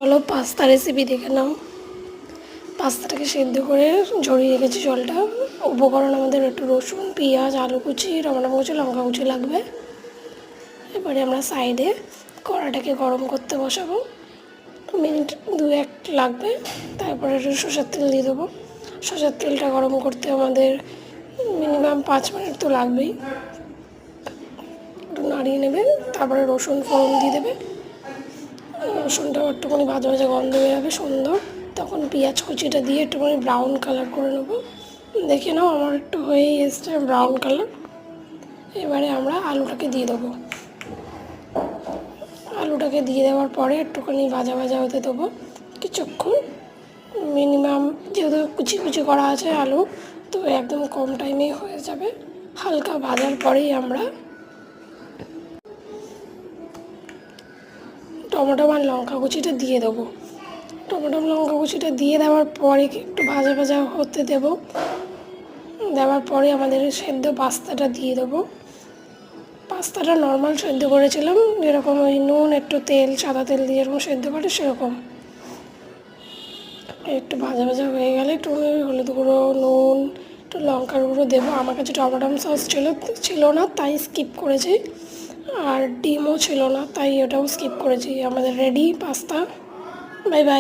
চলো pasta recipe দেখে নাও। পাস্তাটাকে সেদ্ধ করে ঝরিয়ে রেখেছি জলটা। উপকরণ আমাদের একটু রসুন, পেঁয়াজ, আলু কুচি, টমেটো কুচি, লঙ্কা কুচি লাগবে। এবারে আমরা সাইডে কড়াটাকে গরম করতে বসাবো, মিনিট 2-1 লাগবে। তারপরে একটু সরষের তেল দিয়ে দেবো। সরষের তেলটা গরম করতে আমাদের মিনিমাম 5 মিনিট তো লাগবেই। একটু নাড়িয়ে নেবে, তারপরে রসুন ফোড়ন দিয়ে দেবে। রসুনটা একটুখানি ভাজা ভাজা গন্ধ বেরোবে সুন্দর, তখন পেঁয়াজ কুচিটা দিয়ে একটুখানি ব্রাউন কালার করে নেবো। দেখে নাও আমার একটু হয়েই এসছে ব্রাউন কালার। এবারে আমরা আলুটাকে দিয়ে দেবো। আলুটাকে দিয়ে দেওয়ার পরে একটুখানি ভাজা ভাজা হতে দেবো কিছুক্ষণ। মিনিমাম যেহেতু কুচি কুচি করা আছে আলু, তো একদম কম টাইমেই হয়ে যাবে। হালকা ভাজার পরেই আমরা টমেটো আর লঙ্কা কুচিটা দিয়ে দেবো। টমেটো লঙ্কা কুচিটা দিয়ে দেওয়ার পরে একটু ভাজা ভাজা হতে দেবো। দেওয়ার পরে আমাদের সেদ্ধ পাস্তাটা দিয়ে দেবো। পাস্তাটা নর্মাল সেদ্ধ করেছিলাম, যেরকম ওই নুন একটু তেল, সাদা তেল দিয়ে যেরকম সেদ্ধ করে সেরকম। একটু ভাজা ভাজা হয়ে গেলে একটু হলুদ গুঁড়ো, নুন, একটু লঙ্কার গুঁড়ো দেবো। আমার কাছে টমেটো সস ছিল না, তাই স্কিপ করেছি। আর ডিমও ছিল না, তাই ওটাও স্কিপ করেছি। আমাদের রেডি পাস্তা। Bye bye.